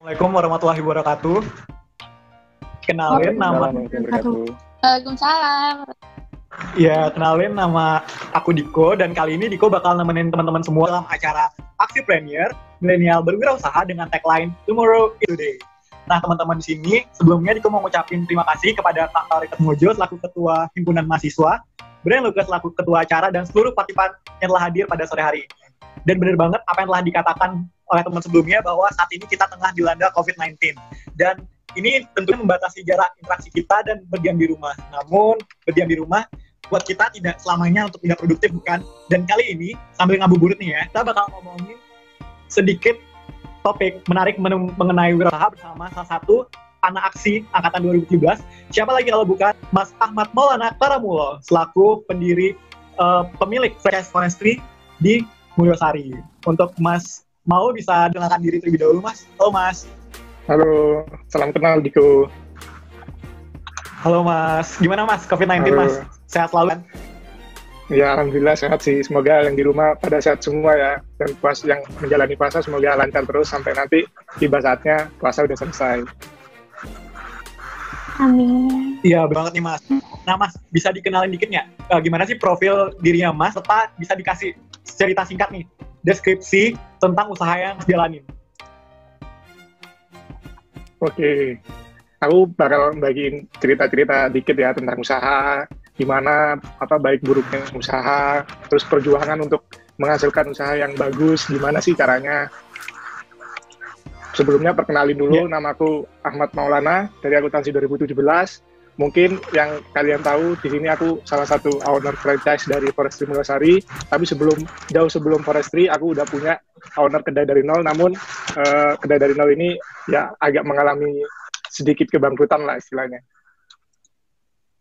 Assalamualaikum warahmatullahi wabarakatuh. Kenalin nama Waalaikumsalam. kenalin nama aku Diko, dan kali ini Diko bakal nemenin teman-teman semua dalam acara Aksi Premier Milenial Berwirausaha dengan tagline Tomorrow is Today. Nah, teman-teman di sini, sebelumnya Diko mau ngucapin terima kasih kepada Kak Tarikat Mojo selaku Ketua Himpunan Mahasiswa, Brian Lucas selaku Ketua Acara, dan seluruh partisipan yang telah hadir pada sore hari ini. Dan benar banget apa yang telah dikatakan oleh teman sebelumnya bahwa saat ini kita tengah dilanda COVID-19. Dan ini tentunya membatasi jarak interaksi kita dan berdiam di rumah. Namun, berdiam di rumah buat kita tidak selamanya untuk tidak produktif, bukan? Dan kali ini, sambil ngabuburit nih ya, kita bakal ngomongin sedikit topik menarik mengenai wirausaha bersama salah satu anak aksi angkatan 2017. Siapa lagi kalau bukan Mas Ahmad Maulana Karamulo, selaku pendiri pemilik franchise forestry di Mulyosari. Untuk Mas mau bisa dengarkan diri terlebih dahulu, Mas. Halo, Mas. Halo, salam kenal Diko. Halo, Mas. Gimana, Mas? COVID-19, Halo. Mas? Sehat selalu kan? Ya, alhamdulillah sehat sih. Semoga yang di rumah pada sehat semua ya. Dan yang menjalani puasa semoga lancar terus sampai nanti tiba saatnya puasa udah selesai. Amin. Iya, banget nih, Mas. Nah, Mas, bisa dikenalin dikit nggak? Gimana sih profil dirinya, Mas? Serta bisa dikasih cerita singkat nih, deskripsi tentang usaha yang jalanin. Oke, aku bakal bagiin cerita-cerita dikit ya tentang usaha, gimana baik buruknya usaha, terus perjuangan untuk menghasilkan usaha yang bagus, gimana sih caranya. Sebelumnya perkenalin dulu, namaku Ahmad Maulana dari akuntansi 2017. Mungkin yang kalian tahu di sini aku salah satu owner franchise dari Forestry Mulyosari. Tapi jauh sebelum Forestry aku udah punya owner kedai dari nol. Namun kedai dari nol ini ya agak mengalami sedikit kebangkrutan lah istilahnya.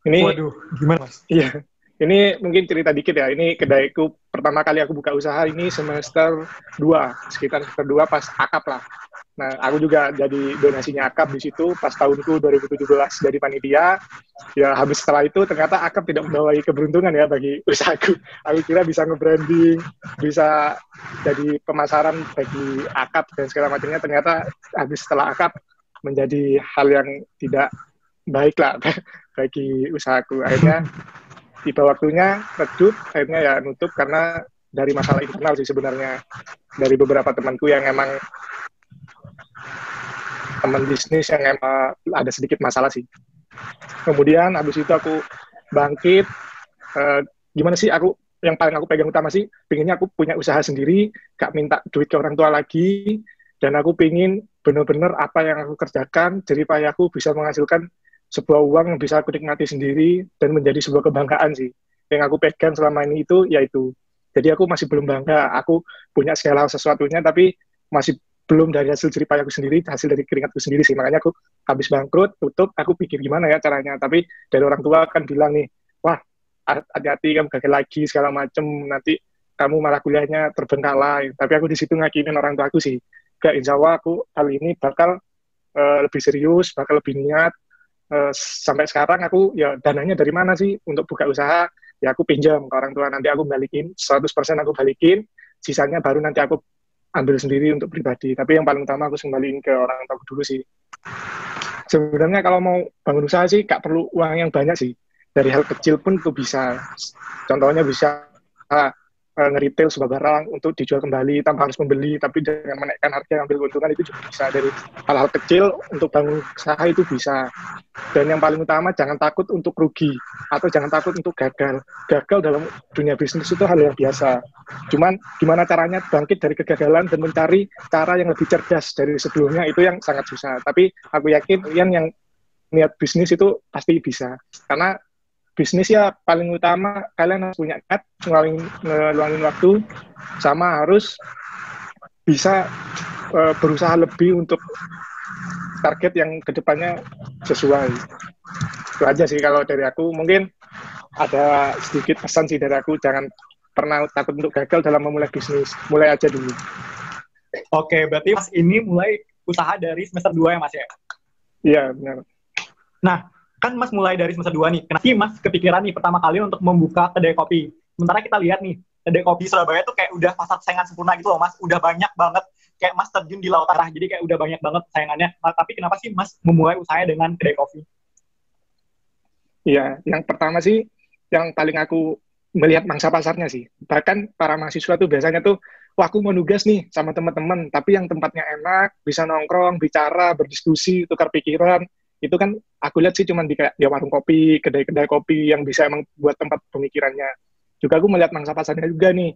Ini, waduh, gimana, Mas? Iya, ini mungkin cerita dikit ya. Ini kedaiku pertama kali aku buka usaha ini semester 2, sekitar semester 2 pas akap lah. Nah, aku juga jadi donasinya akap di situ pas tahunku 2017 dari panitia. Ya, habis setelah itu ternyata akap tidak membawa keberuntungan ya bagi usahaku. Aku kira bisa nge-branding, bisa jadi pemasaran bagi akap dan segala macamnya. Ternyata habis setelah akap menjadi hal yang tidak baik lah bagi usahaku. Akhirnya tiba waktunya redup, akhirnya ya nutup karena dari masalah internal sih sebenarnya. Dari beberapa temanku yang emang teman bisnis yang emang ada sedikit masalah sih. Kemudian habis itu aku bangkit, gimana sih yang paling aku pegang utama sih, pinginnya aku punya usaha sendiri, gak minta duit ke orang tua lagi, dan aku pingin bener-bener apa yang aku kerjakan, jadi aku bisa menghasilkan sebuah uang yang bisa aku nikmati sendiri, dan menjadi sebuah kebanggaan sih. Yang aku pegang selama ini itu, yaitu. Jadi aku masih belum bangga, aku punya segala sesuatunya, tapi masih belum dari hasil jeripayaku sendiri, hasil dari keringatku sendiri sih. Makanya aku habis bangkrut, tutup, aku pikir gimana ya caranya. Tapi dari orang tua kan bilang nih, wah hati-hati kamu gagal lagi segala macem, nanti kamu malah kuliahnya terbengkalai. Tapi aku di situ ngakinin orang tua aku sih, gak, insya Allah aku kali ini bakal lebih serius, bakal lebih niat. Sampai sekarang aku ya dananya dari mana sih untuk buka usaha, ya aku pinjam ke orang tua, nanti aku balikin 100% aku balikin, sisanya baru nanti aku ambil sendiri untuk pribadi. Tapi yang paling utama aku kembaliin ke orang tua dulu sih. Sebenarnya kalau mau bangun usaha sih gak perlu uang yang banyak sih. Dari hal kecil pun tuh bisa. Contohnya bisa nge-retail sebuah barang untuk dijual kembali tanpa harus membeli, tapi dengan menaikkan harga ambil keuntungan itu juga bisa. Dari hal-hal kecil untuk bangun usaha itu bisa. Dan yang paling utama jangan takut untuk rugi atau jangan takut untuk gagal. Gagal dalam dunia bisnis itu hal yang biasa. Cuman gimana caranya bangkit dari kegagalan dan mencari cara yang lebih cerdas dari sebelumnya, itu yang sangat susah. Tapi aku yakin kalian yang niat bisnis itu pasti bisa. Karena bisnis ya paling utama kalian harus punya niat, ngeluangin waktu, sama harus bisa berusaha lebih untuk target yang kedepannya sesuai. Itu aja sih kalau dari aku. Mungkin ada sedikit pesan sih dari aku, jangan pernah takut untuk gagal dalam memulai bisnis. Mulai aja dulu. Oke, berarti Mas ini mulai usaha dari semester 2 ya, Mas ya? Iya, benar. Nah, kan Mas mulai dari semester 2 nih. Kenapa Mas kepikiran nih pertama kali untuk membuka kedai kopi? Sementara kita lihat nih, kedai kopi Surabaya tuh kayak udah pasar saingan sempurna gitu loh, Mas. Udah banyak banget kayak Mas terjun di lautan arah, jadi kayak udah banyak banget sayangannya. Nah, tapi kenapa sih Mas memulai usahanya dengan kedai kopi? Iya, yang pertama sih, yang paling aku melihat mangsa pasarnya sih. Bahkan para mahasiswa tuh biasanya tuh, wah aku mau nugas nih sama teman-teman, tapi yang tempatnya enak, bisa nongkrong, bicara, berdiskusi, tukar pikiran, itu kan aku lihat sih cuman di kayak di warung kopi, kedai-kedai kopi yang bisa emang buat tempat pemikirannya. Juga aku melihat mangsa pasarnya juga nih.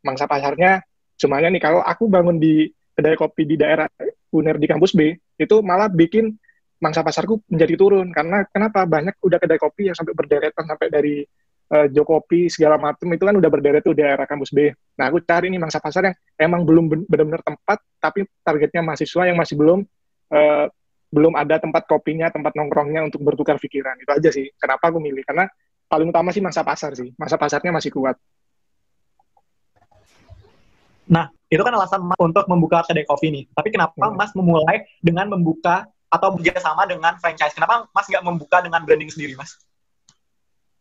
Mangsa pasarnya, semuanya nih kalau aku bangun di kedai kopi di daerah UNER di kampus B, itu malah bikin mangsa pasarku menjadi turun karena kenapa banyak udah kedai kopi yang sampai berderetan sampai dari Jokopi segala macam itu kan udah berderet tuh di daerah kampus B. Nah aku cari nih mangsa pasar yang emang belum benar-benar tempat tapi targetnya mahasiswa yang masih eh, belum ada tempat kopinya, tempat nongkrongnya untuk bertukar pikiran. Itu aja sih kenapa aku milih, karena paling utama sih mangsa pasar sih, mangsa pasarnya masih kuat. Nah, itu kan alasan Mas untuk membuka kedai kopi nih. Tapi kenapa Mas memulai dengan membuka atau bekerjasama dengan franchise? Kenapa Mas nggak membuka dengan branding sendiri, Mas?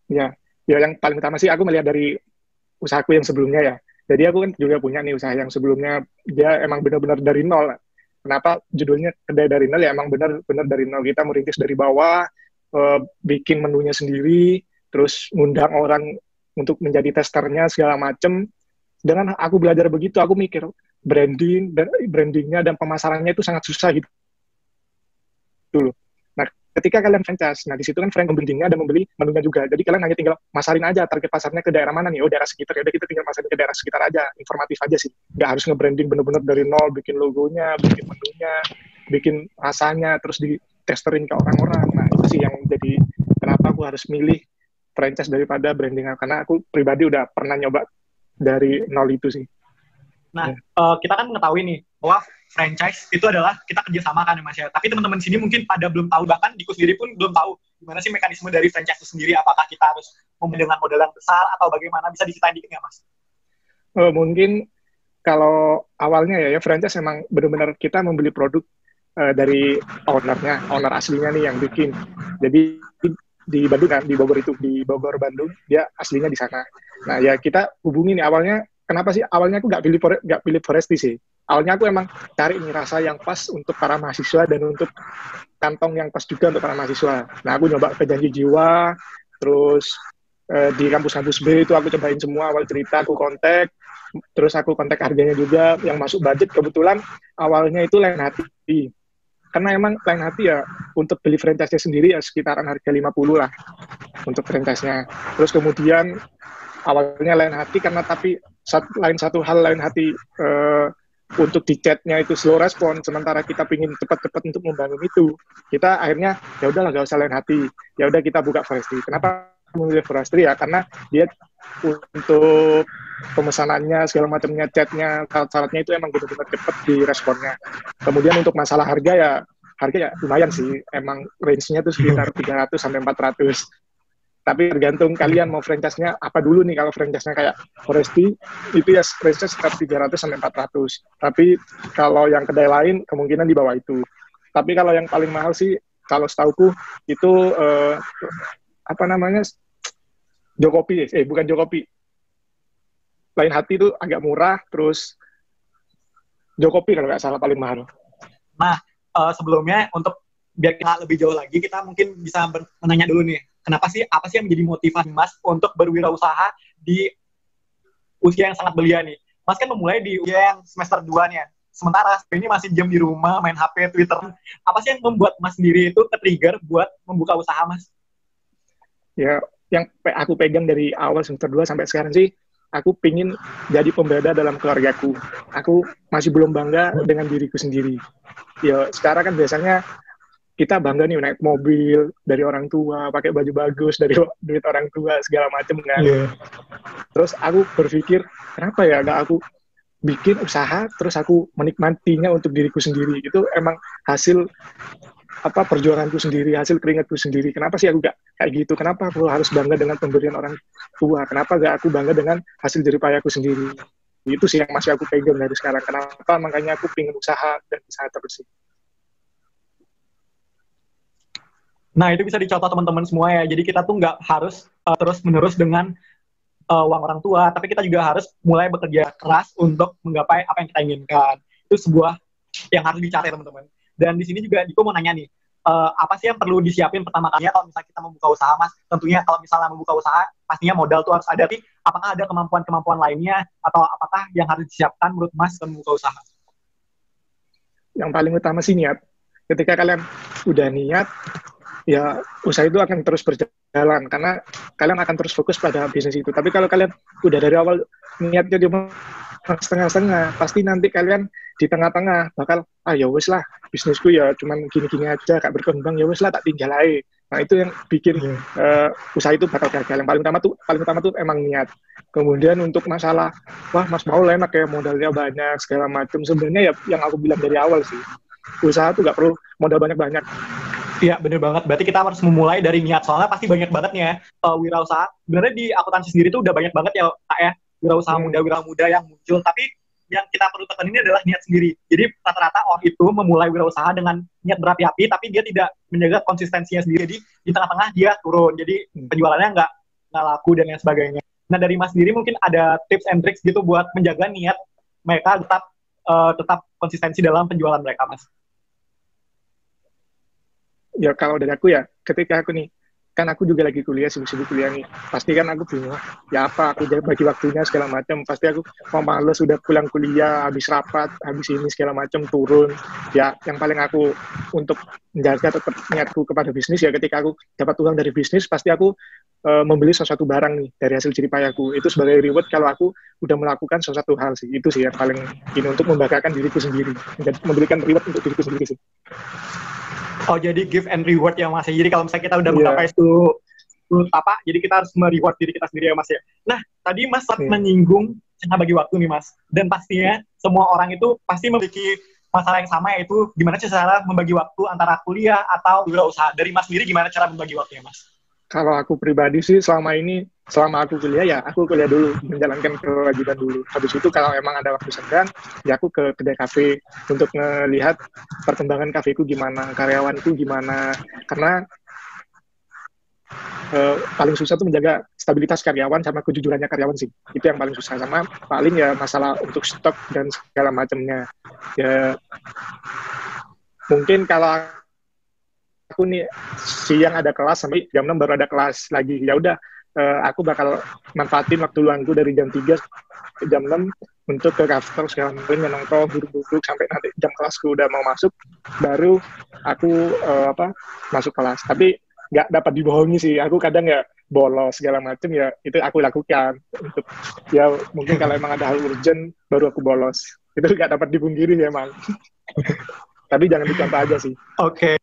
Ya, ya yang paling utama sih aku melihat dari usahaku yang sebelumnya ya. Jadi aku kan juga punya nih usaha yang sebelumnya, dia emang benar-benar dari nol. Kenapa judulnya kedai dari nol? Ya emang benar-benar dari nol. Kita merintis dari bawah, bikin menunya sendiri, terus ngundang orang untuk menjadi testernya segala macem. Dengan aku belajar begitu, aku mikir brandingnya dan pemasarannya itu sangat susah gitu dulu. Nah, ketika kalian franchise, nah di situ kan franchise membrandingnya dan membeli menunya juga. Jadi kalian hanya tinggal masarin aja target pasarnya ke daerah mana nih. Oh, daerah sekitar. Ya udah kita tinggal masarin ke daerah sekitar aja. Informatif aja sih. Nggak harus nge-branding bener-bener dari nol, bikin logonya, bikin menunya, bikin rasanya, terus di testerin ke orang-orang. Nah, itu sih yang jadi kenapa aku harus milih franchise daripada branding. Karena aku pribadi udah pernah nyoba dari nol itu sih. Nah, kita kan mengetahui nih bahwa franchise itu adalah kita kerjasama kan ya Mas ya. Tapi teman-teman sini mungkin pada belum tahu, bahkan Diku sendiri pun belum tahu gimana sih mekanisme dari franchise itu sendiri. Apakah kita harus memilih dengan modal yang besar atau bagaimana? Bisa diceritain dikit nggak Mas? Mungkin kalau awalnya ya franchise emang benar-benar kita membeli produk dari ownernya, owner aslinya nih yang bikin. Jadi di Bandung kan, di Bogor itu, di Bogor Bandung, dia aslinya di sana. Nah ya kita hubungi nih awalnya, kenapa sih awalnya aku nggak pilih Foresti sih. Awalnya aku emang cari nih rasa yang pas untuk para mahasiswa dan untuk kantong yang pas juga untuk para mahasiswa. Nah aku nyoba ke Janji Jiwa, terus di kampus-kampus B itu aku cobain semua, awal cerita aku kontak, terus aku kontak harganya juga yang masuk budget. Kebetulan awalnya itu Lain Hati, karena emang Lain Hati ya untuk beli franchise-nya sendiri ya sekitaran harga 50 lah untuk franchise-nya. Terus kemudian awalnya Lain Hati karena tapi satu hal Lain Hati untuk di chatnya itu slow respon, sementara kita pingin cepat-cepat untuk membangun itu, kita akhirnya ya udahlah gak usah Lain Hati, ya udah kita buka Forestry. Kenapa memilih Forestry ya? Karena dia untuk pemesanannya segala macamnya, chatnya, syarat-syaratnya itu emang benar-benar cepat di responnya. Kemudian untuk masalah harga ya lumayan sih, emang range-nya tuh sekitar 300 sampai 400. Tapi tergantung kalian mau franchise-nya apa dulu nih. Kalau franchise-nya kayak Foresti, itu ya range-nya sekitar 300 sampai 400. Tapi kalau yang kedai lain, kemungkinan di bawah itu. Tapi kalau yang paling mahal sih, kalau setauku, itu, apa namanya, Jokopi. Bukan Jokopi. Lain Hati itu agak murah, terus Jokopi kalau nggak salah paling mahal. Nah, sebelumnya untuk biar kita lebih jauh lagi, kita mungkin bisa menanya dulu nih, kenapa sih, apa sih yang menjadi motivasi Mas untuk berwirausaha di usia yang sangat belia nih? Mas kan memulai di usia yang semester 2 nih ya, sementara ini masih diam di rumah, main HP, Twitter. Apa sih yang membuat Mas sendiri itu ke-trigger buat membuka usaha, Mas? Ya, yang aku pegang dari awal semester 2 sampai sekarang sih, aku pingin jadi pembeda dalam keluargaku. Aku masih belum bangga dengan diriku sendiri. Ya, sekarang kan biasanya kita bangga nih naik mobil dari orang tua, pakai baju bagus dari duit orang tua, segala macem kan. Yeah. Terus aku berpikir, kenapa ya gak aku bikin usaha, terus aku menikmatinya untuk diriku sendiri. Itu emang hasil perjuanganku sendiri, hasil keringatku sendiri. Kenapa sih aku gak kayak gitu? Kenapa aku harus bangga dengan pemberian orang tua? Kenapa gak aku bangga dengan hasil jeripayaku sendiri? Itu sih yang masih aku pegang dari sekarang. Kenapa? Makanya aku pengen usaha dan usaha terus sih. Nah, itu bisa dicontoh teman-teman semua ya. Jadi kita tuh nggak harus terus-menerus dengan uang orang tua, tapi kita juga harus mulai bekerja keras untuk menggapai apa yang kita inginkan. itu sebuah yang harus dicari teman-teman. Dan di sini juga Diko mau nanya nih, apa sih yang perlu disiapin pertama kalinya kalau misalnya kita membuka usaha, Mas? Tentunya kalau misalnya membuka usaha, pastinya modal tuh harus ada, tapi apakah ada kemampuan-kemampuan lainnya, atau apakah yang harus disiapkan menurut Mas untuk membuka usaha? Yang paling utama sih niat. Ketika kalian udah niat, ya usaha itu akan terus berjalan karena kalian akan terus fokus pada bisnis itu. Tapi kalau kalian udah dari awal niatnya cuma setengah-setengah, pasti nanti kalian di tengah-tengah bakal ya wes lah, bisnisku ya cuman gini-gini aja gak berkembang, ya wes lah tak tinggal aja. Nah itu yang bikin usaha itu bakal gagal. Yang paling utama tuh emang niat. Kemudian untuk masalah wah Mas Maul enak ya modalnya banyak segala macam, sebenarnya ya yang aku bilang dari awal sih, usaha tuh gak perlu modal banyak-banyak. Iya, bener banget. Berarti kita harus memulai dari niat. Soalnya pasti banyak banget nih ya wirausaha. Sebenarnya di akuntansi sendiri tuh udah banyak banget ya, Kak ya, wirausaha muda yang muncul. Tapi yang kita perlu tekan ini adalah niat sendiri. Jadi rata-rata orang itu memulai wirausaha dengan niat berapi-api, tapi dia tidak menjaga konsistensinya sendiri. Jadi di tengah-tengah dia turun. Jadi penjualannya nggak laku dan lain sebagainya. Nah dari Mas sendiri mungkin ada tips and tricks gitu buat menjaga niat mereka tetap konsistensi dalam penjualan mereka, Mas. Ya kalau dari aku ya, ketika aku nih, kan aku juga lagi kuliah, sibuk-sibuk kuliah nih, pasti kan aku bingung, ya apa, aku bagi waktunya segala macam, pasti aku mau males, sudah pulang kuliah, habis rapat, habis ini segala macam, turun, ya yang paling aku untuk menjaga tetap niatku kepada bisnis, ya ketika aku dapat uang dari bisnis, pasti aku membeli sesuatu barang nih, dari hasil jeripayaku, itu sebagai reward kalau aku udah melakukan sesuatu hal sih, itu sih yang paling ini untuk membanggakan diriku sendiri, memberikan reward untuk diriku sendiri sih. Oh jadi give and reward ya Mas. Jadi kalau misalnya kita udah menggapai itu apa, jadi kita harus mereward diri kita sendiri ya Mas ya. Nah tadi Mas menyinggung cara bagi waktu nih Mas. Dan pastinya semua orang itu pasti memiliki masalah yang sama, yaitu gimana cara membagi waktu antara kuliah atau wirausaha. Dari Mas sendiri gimana cara membagi waktunya Mas? Kalau aku pribadi sih selama aku kuliah ya aku kuliah dulu, menjalankan kewajiban dulu. Habis itu kalau emang ada waktu senggang ya aku ke kedai kafe untuk melihat perkembangan kafeku gimana, karyawanku gimana. Karena paling susah tuh menjaga stabilitas karyawan sama kejujurannya karyawan sih. Itu yang paling susah, sama paling ya masalah untuk stok dan segala macamnya. Ya mungkin kalau aku nih siang ada kelas sampai jam 6 baru ada kelas lagi, ya udah aku bakal manfaatin waktu luangku dari jam 3 ke jam 6 untuk ke kafe segala macam, nongkrong, duduk-duduk sampai nanti jam kelasku udah mau masuk, baru aku masuk kelas. Tapi nggak dapat dibohongi sih, aku kadang ya bolos segala macam, ya itu aku lakukan untuk ya mungkin kalau emang ada hal urgent baru aku bolos, itu nggak dapat dipungkiri ya emang. Tapi jangan dicontoh aja sih. Oke,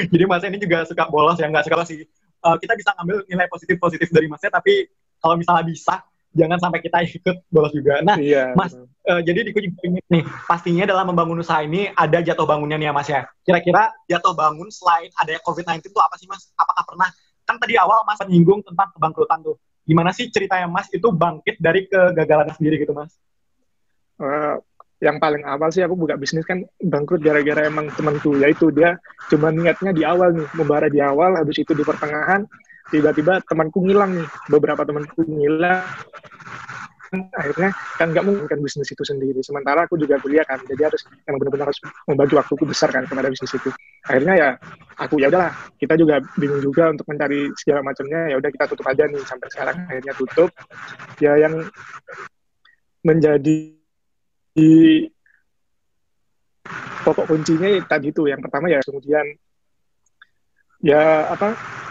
jadi Mas ini juga suka bolos ya, nggak suka sih. Kita bisa ngambil nilai positif dari Masnya, tapi kalau misalnya bisa, jangan sampai kita ikut bolos juga. Nah, iya, Mas, jadi Diko juga ingin nih, pastinya dalam membangun usaha ini ada jatuh bangunnya nih ya Mas ya. Kira-kira jatuh bangun selain adanya COVID-19 itu apa sih Mas? Apakah pernah, kan tadi awal Mas menyinggung tentang kebangkrutan tuh. Gimana sih ceritanya Mas itu bangkit dari kegagalan sendiri gitu Mas? Yang paling awal sih aku buka bisnis kan bangkrut gara-gara emang temanku, yaitu dia cuma niatnya di awal nih, membara di awal, habis itu di pertengahan tiba-tiba temanku ngilang nih, beberapa temanku ngilang, akhirnya kan nggak mungkin kan bisnis itu sendiri, sementara aku juga kuliah kan, jadi harus emang benar-benar harus membagi waktuku besar kan kepada bisnis itu. Akhirnya ya aku ya udahlah, kita juga bingung juga untuk mencari segala macamnya, ya udah kita tutup aja nih, sampai sekarang akhirnya tutup. Ya yang menjadi pokok kuncinya tadi itu, yang pertama ya kemudian ya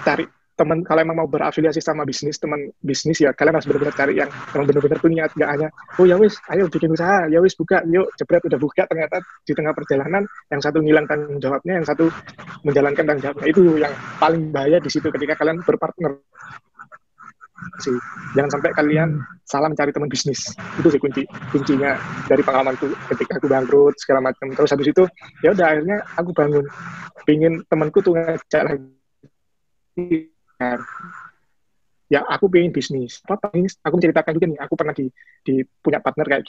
cari teman, kalau emang mau berafiliasi sama teman bisnis ya kalian harus benar-benar cari yang benar-benar tuh niat, gak hanya ya wis ayo bikin usaha, ya wis buka yuk, jebret udah buka, ternyata di tengah perjalanan yang satu ngilang tanggung jawabnya, yang satu menjalankan tanggung jawabnya. Itu yang paling bahaya di situ ketika kalian berpartner sih. Jangan sampai kalian salah mencari teman bisnis. Itu sih kuncinya dari pengalamanku ketika aku bangkrut segala macam. Terus habis itu ya udah akhirnya aku bangun, pingin temanku tuh ngajak lagi, ya aku pengen bisnis aku menceritakan juga nih, aku pernah di punya partner kayak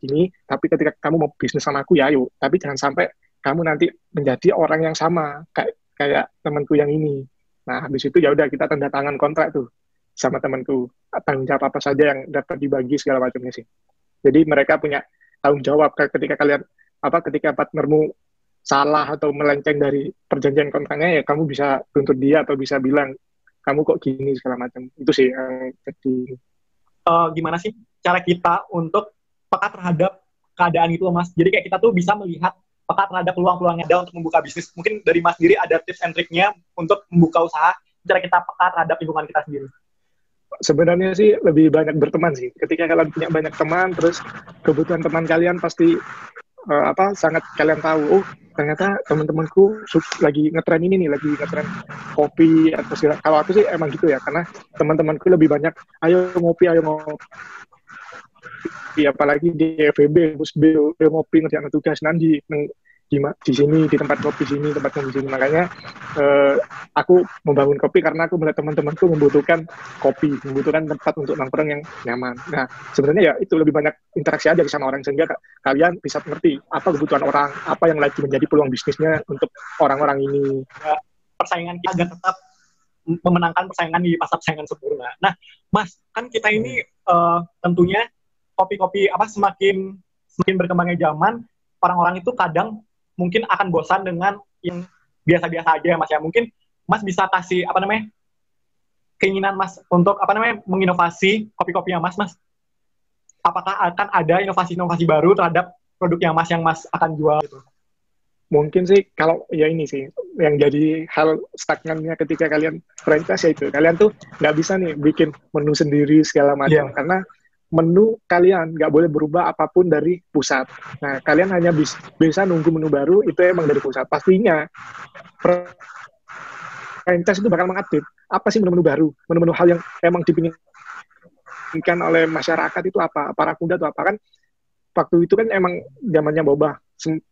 gini, tapi ketika kamu mau bisnis sama aku ya ayo, tapi jangan sampai kamu nanti menjadi orang yang sama kayak temanku yang ini. Nah habis itu ya udah kita tanda tangan kontrak tuh sama temanku, tanggung jawab apa saja yang dapat dibagi segala macamnya sih. Jadi mereka punya tanggung jawab ketika kalian ketika partnermu salah atau melenceng dari perjanjian kontraknya, ya kamu bisa tuntut dia atau bisa bilang kamu kok gini segala macam. Itu sih yang jadi Gimana sih cara kita untuk peka terhadap keadaan itu, Mas? Jadi kayak kita tuh bisa melihat peka terhadap peluang-peluang yang ada untuk membuka bisnis. Mungkin dari Mas sendiri ada tips and triknya untuk membuka usaha, cara kita peka terhadap lingkungan kita sendiri. sebenarnya sih lebih banyak berteman sih. Ketika kalian punya banyak teman, terus kebutuhan teman kalian pasti sangat kalian tahu. Oh, ternyata teman-temanku lagi ngetren ini nih, lagi ngetren kopi atau segala. Kalau aku sih emang gitu ya, karena teman-temanku lebih banyak, ayo ngopi, apalagi di FEB, bus B, ngopi ngerjain tugas nanti di sini, di tempat kopi sini, tempat kopi sini. Makanya aku membangun kopi karena aku melihat teman-temanku membutuhkan kopi, membutuhkan tempat untuk nongkrong yang nyaman. Nah, sebenarnya ya itu lebih banyak interaksi aja sama orang, sehingga kalian bisa mengerti apa kebutuhan orang, apa yang lagi menjadi peluang bisnisnya untuk orang-orang ini. Persaingan kita agar tetap memenangkan persaingan di pasar persaingan sempurna. Nah, Mas, kan kita ini tentunya kopi-kopi semakin berkembangnya zaman, orang-orang itu kadang mungkin akan bosan dengan yang biasa-biasa aja ya, Mas ya. Mungkin Mas bisa kasih keinginan Mas untuk menginovasi kopi-kopinya Mas. Apakah akan ada inovasi-inovasi baru terhadap produk yang Mas akan jual gitu? Mungkin sih kalau ya ini sih yang jadi hal stagnannya ketika kalian franchise, ya itu kalian tuh nggak bisa nih bikin menu sendiri segala macam, karena menu kalian nggak boleh berubah apapun dari pusat. Nah, kalian hanya bisa nunggu menu baru, itu emang dari pusat. Pastinya franchise itu bakal mengupdate apa sih menu-menu baru, menu-menu hal yang emang dipinginkan oleh masyarakat itu apa, para kuda itu apa. Kan waktu itu kan emang zamannya boba,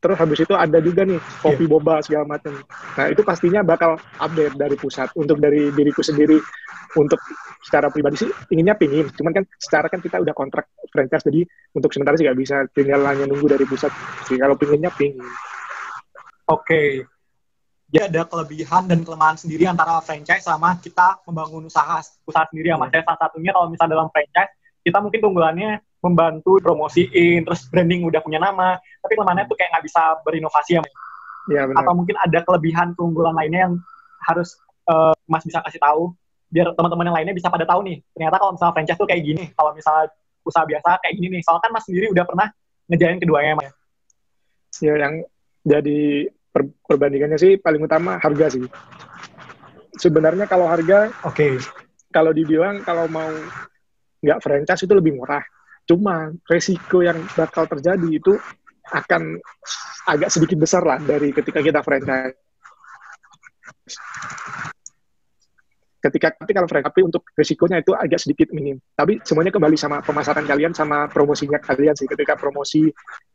terus habis itu ada juga nih kopi boba segala macam. Nah, itu pastinya bakal update dari pusat. Untuk dari diriku sendiri, untuk secara pribadi sih pingin, cuman kan secara kan kita udah kontrak franchise, jadi untuk sementara sih nggak bisa, tinggal hanya nunggu dari pusat sih. Kalau pingin. Oke. Jadi ada kelebihan dan kelemahan sendiri antara franchise sama kita membangun usaha sendiri ya Mas. Salah satunya kalau misalnya dalam franchise, kita mungkin keunggulannya membantu promosiin, terus branding udah punya nama, tapi kelemahannya tuh kayak nggak bisa berinovasi ya Mas. Ya, benar. Atau mungkin ada kelebihan keunggulan lainnya yang harus Mas bisa kasih tahu, biar teman-teman yang lainnya bisa pada tahu nih, ternyata kalau misalnya franchise tuh kayak gini, kalau misalnya usaha biasa kayak gini nih. Soalnya kan Mas sendiri udah pernah ngejalan keduanya Mas. Ya, yang jadi perbandingannya sih paling utama harga sih. Sebenarnya kalau harga, kalau dibilang kalau mau nggak franchise itu lebih murah. Cuma resiko yang bakal terjadi itu akan agak sedikit besar lah dari ketika kita franchise. Tapi kalau franchise, tapi untuk resikonya itu agak sedikit minim. Tapi semuanya kembali sama pemasaran kalian, sama promosinya kalian sih. Ketika promosi,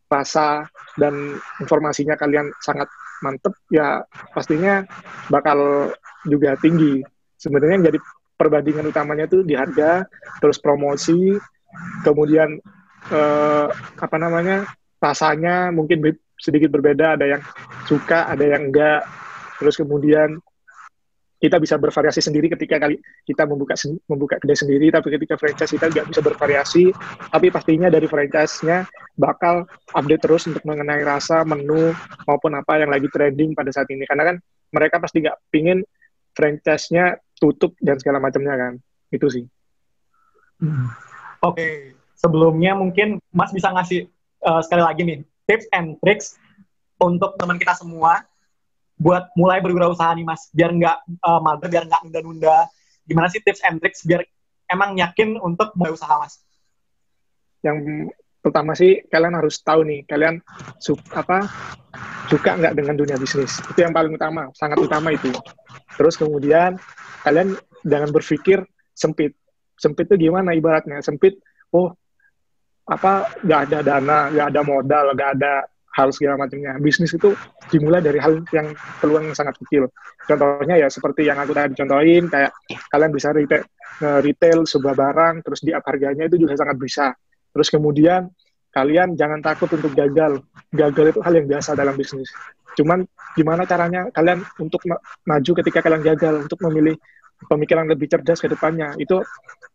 rasa, dan informasinya kalian sangat mantep, ya pastinya bakal juga tinggi. Sebenarnya yang jadi perbandingan utamanya itu di harga, terus promosi, kemudian rasanya mungkin sedikit berbeda, ada yang suka, ada yang enggak. Terus kemudian kita bisa bervariasi sendiri ketika kita membuka kedai sendiri, tapi ketika franchise kita nggak bisa bervariasi. Tapi pastinya dari franchise-nya bakal update terus untuk mengenai rasa, menu, maupun apa yang lagi trending pada saat ini. Karena kan mereka pasti nggak pingin franchise-nya tutup dan segala macamnya kan. Itu sih. Oke. Sebelumnya mungkin Mas bisa ngasih sekali lagi nih tips and tricks untuk teman kita semua buat mulai berwirausaha nih Mas, biar nggak mager, biar nggak nunda-nunda. Gimana sih tips and tricks biar emang yakin untuk mulai usaha Mas? Yang pertama sih kalian harus tahu nih, kalian suka nggak dengan dunia bisnis. Itu yang paling utama, sangat utama itu. Terus kemudian kalian jangan berpikir sempit. Sempit itu gimana ibaratnya? Sempit, nggak ada dana, nggak ada modal, nggak ada hal segala macamnya. Bisnis itu dimulai dari hal yang peluang yang sangat kecil. Contohnya ya seperti yang aku tadi contohin, kayak kalian bisa retail sebuah barang, terus di up harganya, itu juga sangat bisa. Terus kemudian kalian jangan takut untuk gagal. Gagal itu hal yang biasa dalam bisnis. Cuman gimana caranya kalian untuk maju ketika kalian gagal, untuk memilih pemikiran lebih cerdas ke depannya, itu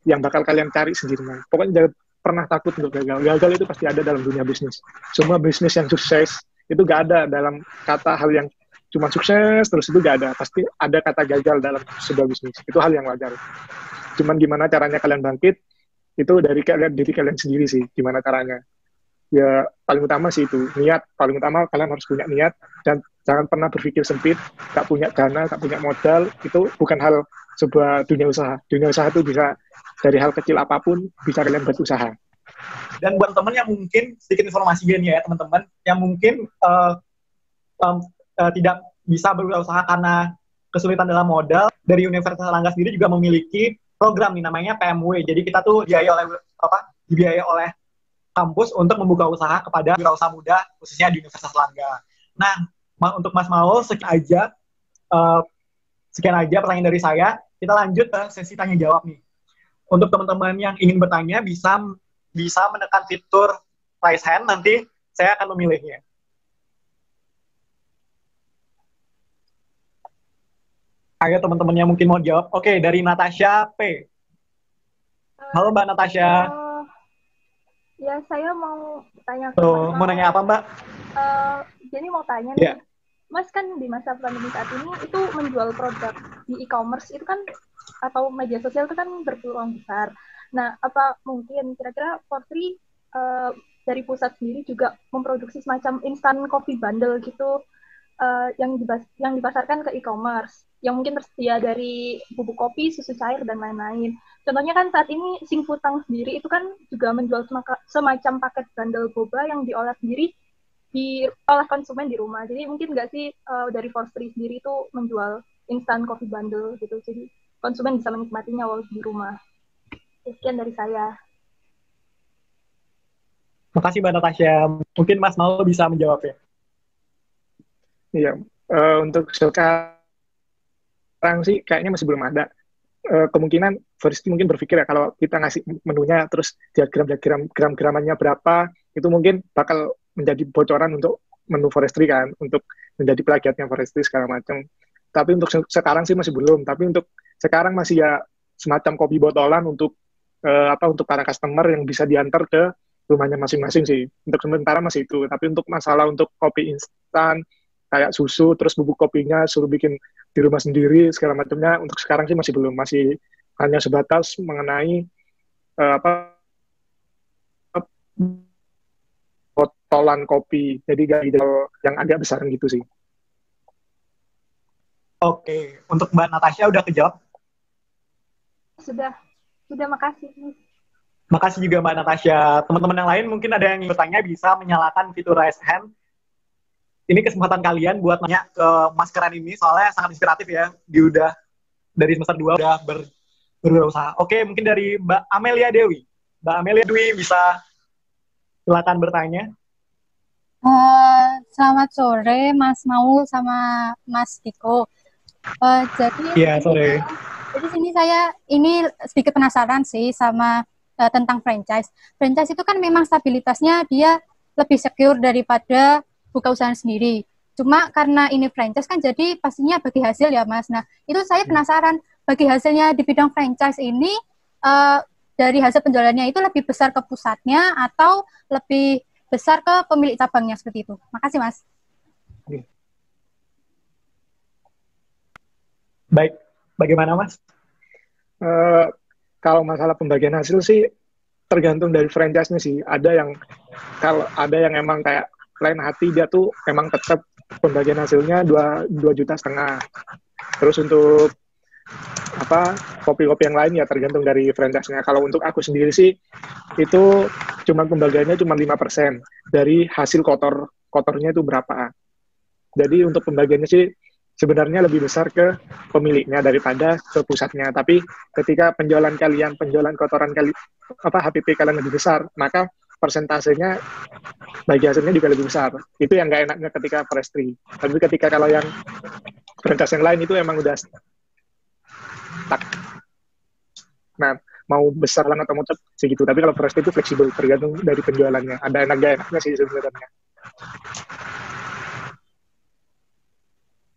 yang bakal kalian cari sendiri. Pokoknya pernah takut untuk gagal. Gagal itu pasti ada dalam dunia bisnis. Semua bisnis yang sukses itu gak ada dalam kata hal yang cuma sukses terus, itu gak ada. Pasti ada kata gagal dalam sebuah bisnis. Itu hal yang wajar. Cuman gimana caranya kalian bangkit, itu dari kalian, diri kalian sendiri sih, gimana caranya. Ya paling utama sih itu, niat. Paling utama kalian harus punya niat, dan jangan pernah berpikir sempit, gak punya dana, gak punya modal, itu bukan hal sebuah dunia usaha. Dunia usaha itu bisa dari hal kecil apapun, bisa kalian buat usaha. Dan buat teman yang mungkin, sedikit informasi gini ya teman-teman, yang mungkin tidak bisa berwirausaha karena kesulitan dalam modal, dari Universitas Erlangga sendiri juga memiliki program nih namanya PMW. Jadi kita tuh dibiayai oleh kampus untuk membuka usaha kepada wirausaha muda khususnya di Universitas Erlangga. Nah, untuk Mas Maul sekian aja pertanyaan dari saya. Kita lanjut ke sesi tanya jawab nih. Untuk teman-teman yang ingin bertanya bisa menekan fitur raise hand, nanti saya akan memilihnya. Ayo teman-teman yang mungkin mau jawab. Oke, dari Natasha P. Halo Mbak Natasha. Ya, saya mau tanya. Mau nanya apa Mbak? Jadi mau tanya nih, Mas kan di masa pandemi saat ini itu menjual produk di e-commerce itu kan, atau media sosial itu kan berpeluang besar. Nah, apa mungkin kira-kira Fortri dari pusat sendiri juga memproduksi semacam instant coffee bundle gitu, yang dipasarkan ke e-commerce, yang mungkin tersedia dari bubuk kopi, susu cair, dan lain-lain. Contohnya kan saat ini Singfutang sendiri itu kan juga menjual semacam paket bundle boba yang diolah sendiri oleh konsumen di rumah. Jadi mungkin nggak sih dari Fortri sendiri itu menjual instant coffee bundle gitu, jadi konsumen bisa menikmatinya walau di rumah. Sekian dari saya. Makasih Mbak Natasha. Mungkin Mas Maul bisa menjawab ya. Iya, untuk sekarang sih kayaknya masih belum ada. Kemungkinan Forestry mungkin berpikir ya, kalau kita ngasih menunya terus gram-gramannya berapa, itu mungkin bakal menjadi bocoran untuk menu Forestry kan, untuk menjadi plagiatnya Forestry segala macam. Tapi untuk sekarang sih masih belum. Tapi untuk sekarang masih ya semacam kopi botolan untuk untuk para customer yang bisa diantar ke rumahnya masing-masing sih. Untuk sementara masih itu. Tapi untuk masalah untuk kopi instan kayak susu terus bubuk kopinya suruh bikin di rumah sendiri segala macamnya, untuk sekarang sih masih belum, masih hanya sebatas mengenai botolan kopi, jadi yang agak besaran gitu sih. Oke, untuk Mbak Natasha udah kejawab? Sudah makasih. Makasih juga Mbak Natasha. Teman-teman yang lain mungkin ada yang bertanya bisa menyalakan fitur raise hand. Ini kesempatan kalian buat nanya ke Mas Keren ini, soalnya sangat inspiratif ya. Dia udah dari semester 2 udah berwirausaha. Oke, mungkin dari Mbak Amelia Dewi. Mbak Amelia Dewi bisa silakan bertanya. Selamat sore Mas Maul sama Mas Diko. Iya, sore. Jadi sini saya ini sedikit penasaran sih sama tentang franchise. Franchise itu kan memang stabilitasnya dia lebih secure daripada buka usaha sendiri. Cuma karena ini franchise kan jadi pastinya bagi hasil ya Mas. Nah, itu saya penasaran, bagi hasilnya di bidang franchise ini dari hasil penjualannya itu lebih besar ke pusatnya atau lebih besar ke pemilik cabangnya, seperti itu. Makasih Mas. Baik, bagaimana Mas? Kalau masalah pembagian hasil sih tergantung dari franchise-nya sih. Ada yang emang kayak lain hati, dia tuh emang tetap pembagian hasilnya 2,5 juta. Terus untuk kopi-kopi yang lain ya tergantung dari franchise-nya. Kalau untuk aku sendiri sih itu pembagiannya cuma 5% dari hasil kotornya itu berapa. Jadi untuk pembagiannya sih sebenarnya lebih besar ke pemiliknya daripada ke pusatnya. Tapi ketika penjualan kotoran HPP kalian lebih besar, maka persentasenya bagi hasilnya juga lebih besar. Itu yang nggak enaknya ketika Forestry. Tapi ketika kalau yang franchise yang lain itu emang udah stuck. Nah, mau besar atau mau segitu. Tapi kalau Forestry itu fleksibel, tergantung dari penjualannya. Ada enaknya sih sebenarnya.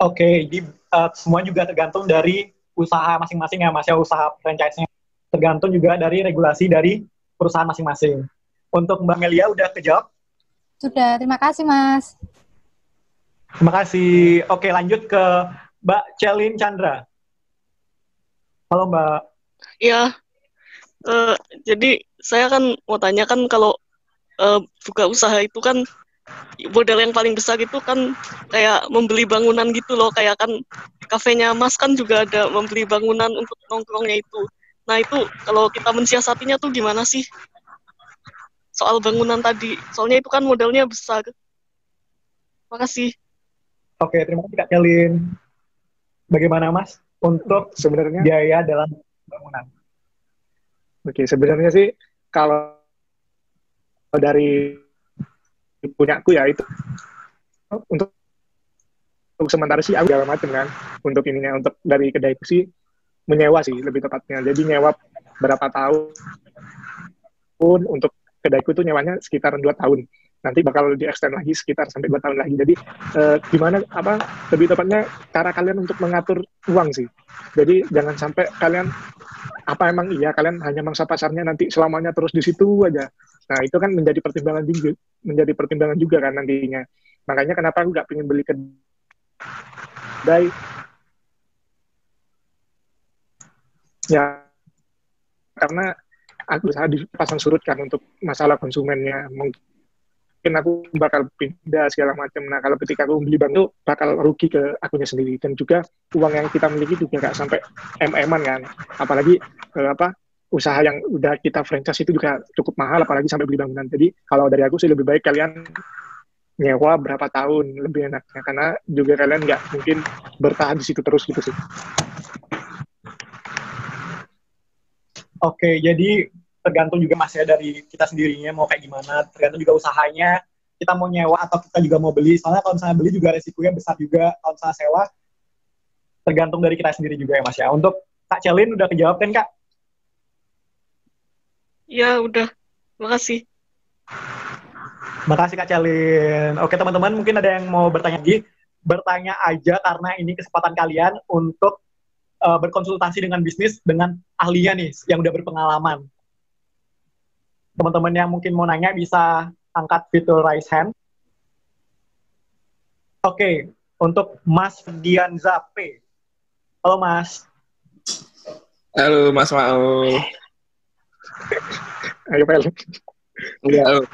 Oke, jadi semua juga tergantung dari usaha masing-masing ya Mas, ya, usaha franchise-nya. Tergantung juga dari regulasi dari perusahaan masing-masing. Untuk Mbak Melia udah kejawab? Sudah, terima kasih Mas. Terima kasih. Oke, lanjut ke Mbak Celin Chandra. Halo Mbak. Ya, jadi saya kan mau tanya kan kalau buka usaha itu kan modal yang paling besar itu kan kayak membeli bangunan gitu loh, kayak kan kafenya Mas kan juga ada membeli bangunan untuk nongkrongnya itu. Nah itu kalau kita mensiasatinya tuh gimana sih soal bangunan tadi? Soalnya itu kan modalnya besar. Makasih. Oke, terima kasih Kak Celin. Bagaimana Mas untuk Sebenarnya biaya dalam bangunan? Oke, sebenarnya sih kalau dari punyaku ya itu untuk sementara sih aku segala macam kan untuk ininya, untuk dari kedaiku sih menyewa sih lebih tepatnya. Jadi nyewa berapa tahun, untuk kedaiku tuh nyewanya sekitar 2 tahun. Nanti bakal di-extend lagi sekitar sampai 2 tahun lagi. Jadi gimana lebih tepatnya cara kalian untuk mengatur uang sih. Jadi jangan sampai kalian emang iya kalian hanya mangsa pasarnya nanti selamanya terus di situ aja. Nah itu kan menjadi pertimbangan juga kan nantinya. Makanya kenapa aku nggak pengen beli kedai ya, karena aku usaha dipasang surut kan untuk masalah konsumennya. Mungkin aku bakal pindah segala macam. Nah kalau ketika aku beli bank itu bakal rugi ke akunya sendiri, dan juga uang yang kita miliki juga nggak sampai MM-an kan. Apalagi usaha yang udah kita franchise itu juga cukup mahal, apalagi sampai beli bangunan. Jadi kalau dari aku sih lebih baik kalian nyewa berapa tahun lebih enaknya, karena juga kalian nggak mungkin bertahan di situ terus gitu sih. Oke, jadi tergantung juga Mas ya dari kita sendirinya mau kayak gimana, tergantung juga usahanya, kita mau nyewa atau kita juga mau beli. Soalnya kalau misalnya beli juga resikonya besar juga, kalau misalnya sewa tergantung dari kita sendiri juga ya Mas ya. Untuk Kak Celin udah kejawab kan Kak? Ya udah, makasih. Makasih Kak Celin. Oke teman-teman, mungkin ada yang mau bertanya lagi. Bertanya aja karena ini kesempatan kalian untuk berkonsultasi dengan bisnis dengan ahlinya nih yang udah berpengalaman. Teman-teman yang mungkin mau nanya bisa angkat fitur raise hand. Oke, untuk Mas Dian Zape. Halo Mas. Halo Mas Mau. Ayo Pel. Enggak,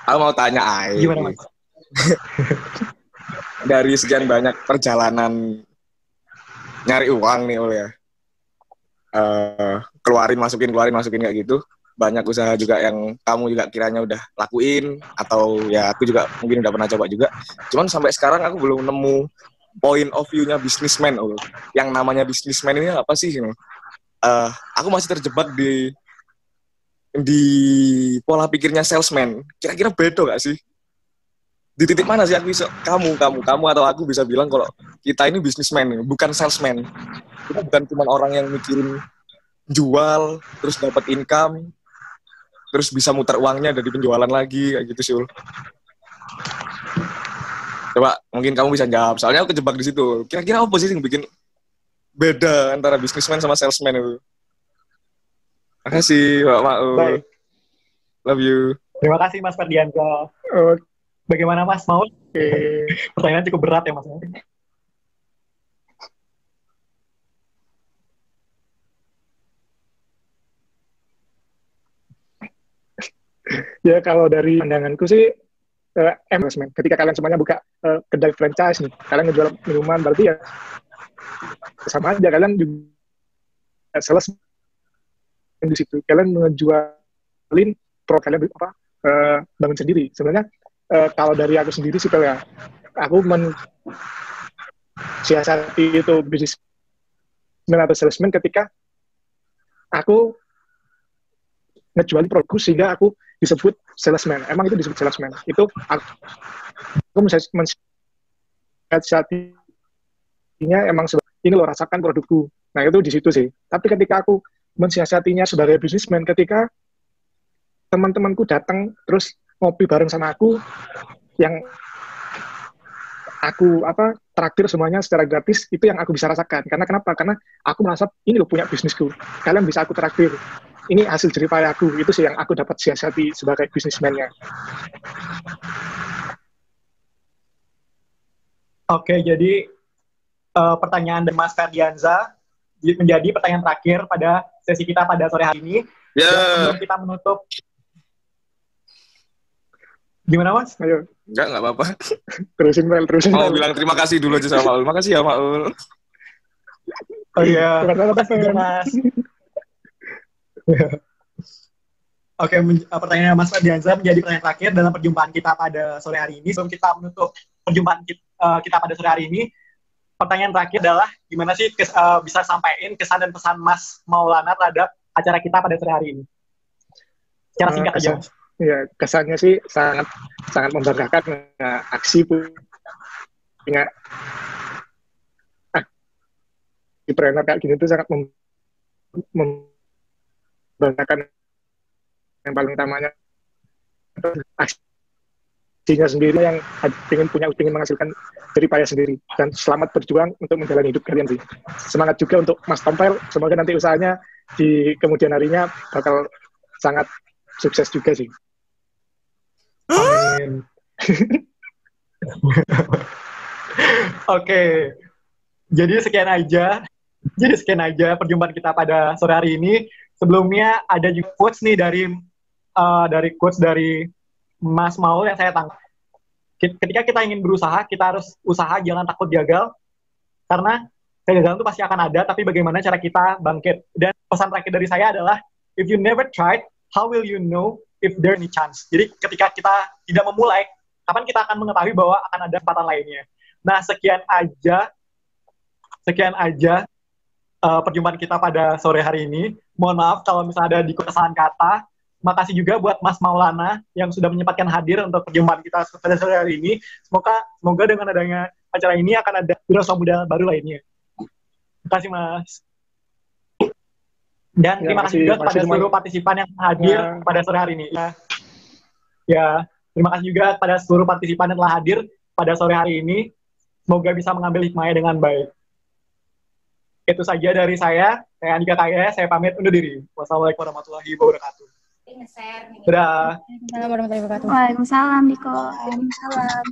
aku mau tanya Gimana Mas? Dari sekian banyak perjalanan nyari uang nih Ul ya, keluarin masukin kayak gitu, banyak usaha juga yang kamu juga kiranya udah lakuin, atau ya aku juga mungkin udah pernah coba juga, cuman sampai sekarang aku belum nemu point of view-nya businessman Ul. Yang namanya businessman ini apa sih? Aku masih terjebak di pola pikirnya salesman. Kira-kira beda gak sih? Di titik mana sih aku bisa, kamu atau aku bisa bilang kalau kita ini businessman, bukan salesman. Kita bukan cuma orang yang mikirin jual, terus dapat income, terus bisa muter uangnya dari penjualan lagi, kayak gitu sih Ul. Coba mungkin kamu bisa jawab, soalnya aku kejebak di situ. Kira-kira apa sih yang bikin beda antara businessman sama salesman itu? Makasih Pak Mau. Baik. Love you. Terima kasih Mas Ferdianto. Bagaimana Mas Mau? Pertanyaan cukup berat ya Mas. Ya kalau dari pandanganku sih investment. Ketika kalian semuanya buka kedai franchise nih, kalian ngejual minuman, berarti ya sama aja kalian juga sales di situ. Kalian ngejualin produk kalian bangun sendiri. Sebenarnya kalau dari aku sendiri sih ya, aku mensiasati itu businessman atau salesman ketika aku ngejualin produkku sehingga aku disebut salesman. Emang itu disebut salesman. Itu aku mensiasatinya emang ini lo rasakan produkku. Nah itu di situ sih. Tapi ketika aku mensiasatinya sebagai businessman, ketika teman-temanku datang terus ngopi bareng sama aku, yang aku traktir semuanya secara gratis, itu yang aku bisa rasakan. Karena kenapa? Karena aku merasa ini lo punya bisnisku. Kalian bisa aku traktir. ini hasil jeripaya aku, itu sih yang aku dapat siasati sebagai bisnismennya. Oke, jadi pertanyaan dari Mas Ferdianza menjadi pertanyaan terakhir pada sesi kita pada sore hari ini. Ya. Dan sebelum kita menutup, gimana Mas? Ayo, Enggak apa-apa. terusin Mel. Mau bilang terima kasih dulu aja sama Maul. Makasih ya Maul. Oh iya, Bukan apa-apa, makasih juga, Fel. Mas. Oke, pertanyaan Mas Ferdianza menjadi pertanyaan terakhir dalam perjumpaan kita pada sore hari ini. Sebelum kita menutup perjumpaan kita pada sore hari ini, pertanyaan terakhir adalah gimana sih bisa sampaikan kesan dan pesan Mas Maulana terhadap acara kita pada sore hari ini? Secara singkat aja. Ya, kesannya sih sangat membanggakan. Aksi punya entrepreneur kayak gini tuh sangat membanggakan. Yang paling utamanya aksinya sendiri yang ingin menghasilkan jeripaya sendiri, dan selamat berjuang untuk menjalani hidup kalian sih. Semangat juga untuk Mas Tompel, semoga nanti usahanya di kemudian harinya bakal sangat sukses juga sih. Amin. Oke, jadi sekian aja perjumpaan kita pada sore hari ini. Sebelumnya ada juga quotes nih dari Mas Maul yang saya tangkap. Ketika kita ingin berusaha, kita harus usaha, jangan takut gagal, karena kegagalan itu pasti akan ada, tapi bagaimana cara kita bangkit. Dan pesan terakhir dari saya adalah, if you never tried, how will you know if there any chance? Jadi ketika kita tidak memulai, kapan kita akan mengetahui bahwa akan ada kesempatan lainnya. Nah, sekian aja perjumpaan kita pada sore hari ini. Mohon maaf kalau misalnya ada kesalahan kata. Makasih juga buat Mas Maulana yang sudah menyempatkan hadir untuk perjumpaan kita pada sore hari ini. Semoga dengan adanya acara ini akan ada wirausaha muda baru lainnya. Terima kasih Mas. Dan terima kasih juga kepada seluruh partisipan yang hadir pada sore hari ini. Ya, terima kasih juga pada seluruh partisipan yang telah hadir pada sore hari ini. Semoga bisa mengambil hikmahnya dengan baik. Itu saja dari saya Andika Kaya, saya pamit undur diri. Wassalamualaikum warahmatullahi wabarakatuh. Dadah. Assalamualaikum warahmatullahi wabarakatuh. Waalaikumsalam, Diko. Waalaikumsalam.